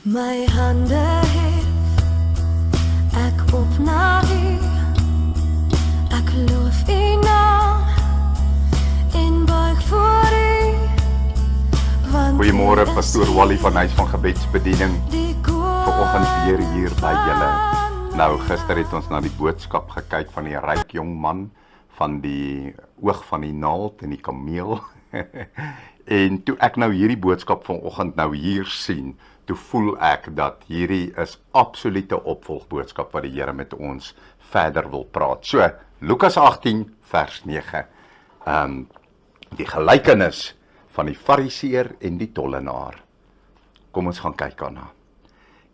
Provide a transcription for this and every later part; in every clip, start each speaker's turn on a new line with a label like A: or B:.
A: My hande hef ek op na U. Ek loof U naam en buig voor U. Want
B: Goeiemôre,
A: U is
B: pastoor Wally van Huis van Gebedsbediening.
A: die
B: Vanoggend weer hier by julle.
A: koning.
B: Nou, gister het ons na die boodskap gekyk van die ryk jong man, van die oog van die naald en die kameel. En toe ek nou hierdie boodskap vanoggend nou hier sien, toe voel ek dat hierdie is absolute opvolgboodskap wat die Here met ons verder wil praat. So, Lukas 18 vers 9. Die gelykenis van die fariseer en die tollenaar. Kom ons gaan kyk daarna.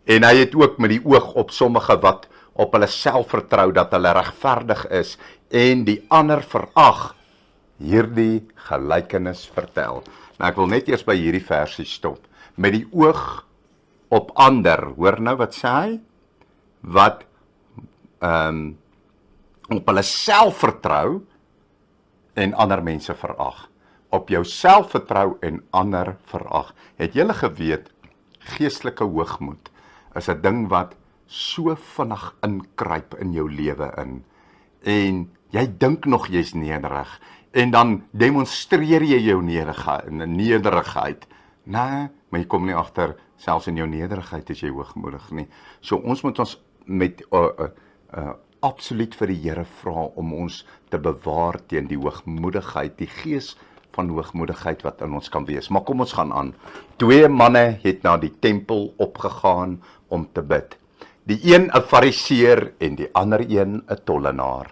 B: En hy het ook met die oog op sommige wat op hulle self vertrou dat hulle regverdig is en die ander verag, hierdie gelykenis vertel. Nou ek wil net eers by hierdie versie stop. Met die oog op ander, hoor nou wat sê hy? Wat op hulle self vertrou en ander mense verag. Op jou self vertrou en ander verag. Het julle geweet, geestelike hoogmoed is 'n ding wat so vinnig inkruip in jou lewe in. En jy dink nog jy's nederig en dan demonstreer jy jou nederigheid. Nee, maar jy kom nie agter, selfs in jou nederigheid is jy hoogmoedig nie. So ons moet ons met absoluut vir die Here vra om ons te bewaar teen die hoogmoedigheid, die gees van hoogmoedigheid wat in ons kan wees. Maar kom ons gaan aan. 2 manne het na die tempel opgegaan om te bid. Die een 'n fariseer en die ander een 'n tollenaar.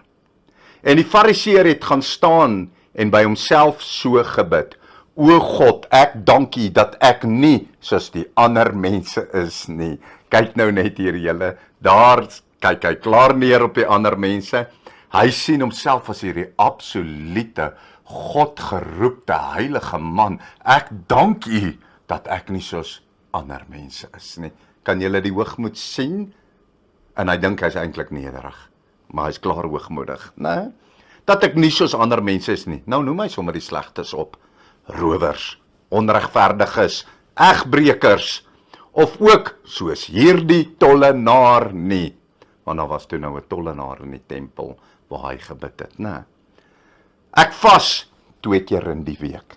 B: En die fariseer het gaan staan en by homself so gebid: O God, ek dank U dat ek nie soos die ander mense is nie. Kyk nou net hier julle, daar kyk hy klaar neer op die ander mense. Hy sien homself as hierdie absolute Godgeroepte heilige man. Ek dank U dat ek nie soos ander mense is nie. Kan julle die hoogmoed sien? En hy dink hy's eintlik nederig, maar hy's klaar hoogmoedig, né? Dat ek nie soos ander mense is nie. Nou noem hy sommer die slegtes op. Rowers, onregverdiges, egbrekers, of ook soos hierdie tollenaar nie. Want daar was toe nou 'n tollenaar in die tempel waar hy gebid het, né? Ek vas 2 keer in die week.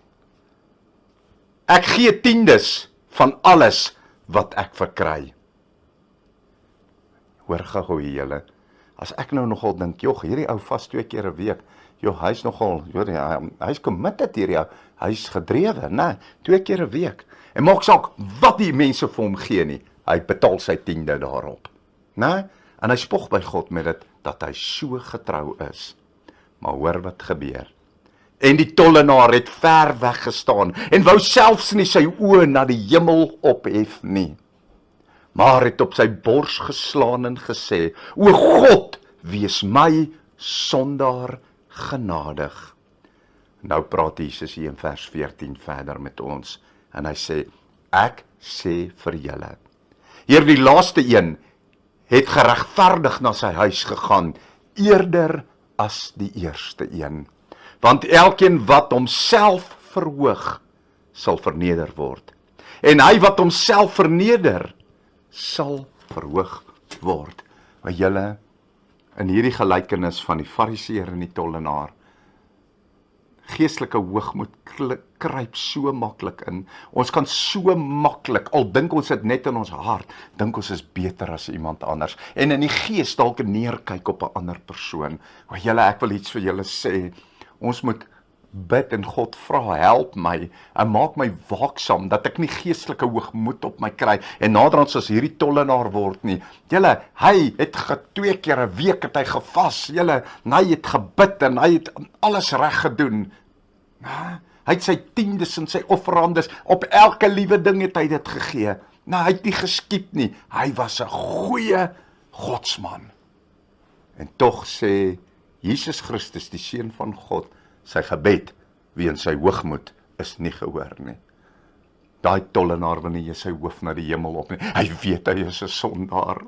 B: Ek gee 10des van alles wat ek verkry. Hoor gou julle, as ek nou nogal dink, joh, hierdie ou vas 2 keer 'n week, joh, hy's nogal, hy's committed hierdie ou, hy's gedrewe, né? 2 keer 'n week. En maak saak wat die mense vir hom gee nie, hy betaal sy 10de daarop, né? En hy spog by God met dit, dat hy so getrou is. Maar hoor wat gebeur. En die tollenaar het ver weg gestaan, en wou selfs nie sy oë na die hemel ophef nie, maar het op sy bors geslaan en gesê: O God, wees my sondaar genadig. Nou praat Jesus hier in vers 14 verder met ons, en hy sê: Ek sê vir julle, hierdie laaste een het geregverdig na sy huis gegaan, eerder as die eerste een. Want elkeen wat homself verhoog, sal verneder word. En hy wat homself verneder, sal verhoog word. Maar julle, in hierdie gelykenis van die fariseer en die tollenaar, geestelike hoogmoed kruip so maklik in. Ons kan so maklik, al dink ons dit net in ons hart, dink ons is beter as iemand anders. En in die gees dalk neerkyk op 'n ander persoon. Maar julle, ek wil iets vir julle sê. Ons moet bid en God vra, help my en maak my waaksaam, dat ek nie geestelike hoogmoed op my kry, en naderhand soos hierdie tollenaar word nie. Julle, hy het 2 keer 'n week het hy gevas, julle, en hy het gebid, en hy het alles reg gedoen. Hy het sy 10des en sy offerandes, op elke liewe ding het hy dit gegee. Nou, hy het nie geskiep nie, hy was 'n goeie godsman. En tog sê Jesus Christus, die Seun van God, sy gebed weens sy hoogmoed is nie gehoor nie. Daai tollenaar wil nie sy hoof na die hemel op nie. Hy weet hy is 'n sondaar.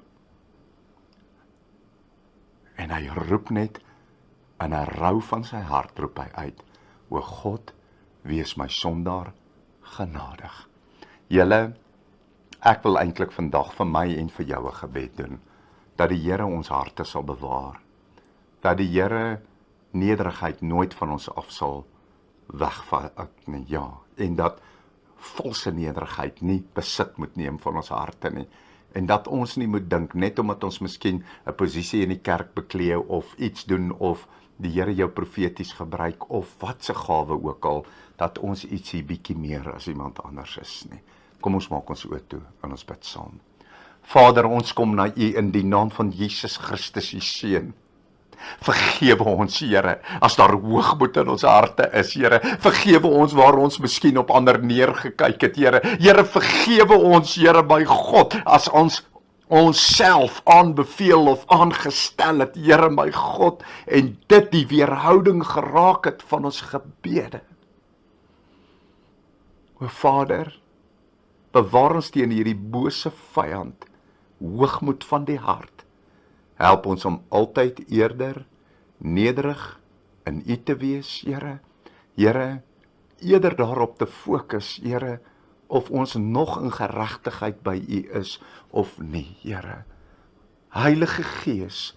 B: En hy roep net, in 'n rou van sy hart roep hy uit: O God, wees my sondaar genadig. Julle, Ek wil eintlik vandag vir my en vir jou 'n gebed doen, dat die Here ons harte sal bewaar, dat die Here nederigheid nooit van ons af sal wegvat nie, ja, en dat valse nederigheid nie besit moet neem van ons harte nie, en dat ons nie moet dink, net omdat ons miskien 'n posisie in die kerk beklee of iets doen, of die Here jou profeties gebruik, of wat se gawe ook al, dat ons ietsie bietjie meer as iemand anders is nie. Kom ons maak ons oë toe en ons bid saam. Vader, ons kom na U in die naam van Jesus Christus, U Seun. Vergewe ons, Here, as daar hoogmoed in ons harte is, Here. Vergewe ons waar ons miskien op ander neergekyk het, Here. Here, vergewe ons, Here, my God, as ons onsself aanbeveel of aangestel het, Here, my God, en dit die weerhouding geraak het van ons gebede. O Vader, bewaar ons teen hierdie bose vyand, hoogmoed van die hart. Help ons om altyd eerder, nederig in U te wees, Here. Here, eerder daarop te fokus, Here, of ons nog in geregtigheid by U is of nie, Here. Heilige Gees,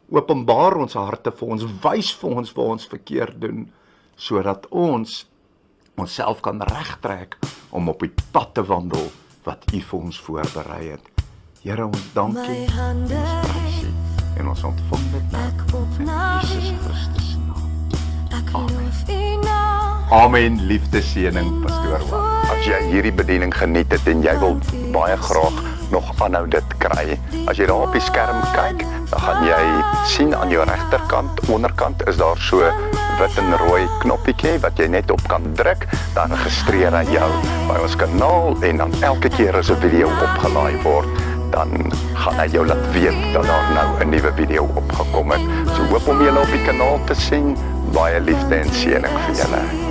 B: openbaar ons harte vir ons, wys vir ons waar ons verkeerd doen, sodat ons onsself kan regtrek om op die pad te wandel wat U vir ons voorberei het. Here, ons dank U,
A: My hande
B: ons prys U, en ons ontvang dit nou
A: ek op na
B: in Jesus
A: U,
B: Christus naam.
A: ek loof U naam.
B: Amen, liefdeseëning, pastoor Juan. As jy hierdie bediening geniet het en jy wil baie graag nog aanhou dit kry, as jy daar op die skerm kyk, dan gaan jy sien aan jou regterkant, onderkant is daar so wit en rooi knoppietjie wat jy net op kan druk, dan registreer hy jou by ons kanaal en dan elke keer as 'n video opgelaai word, dan gaan hy jou laat weet dat daar nou 'n nuwe video opgekom het. So hoop om julle op die kanaal te sien. Baie liefde en seëning vir julle.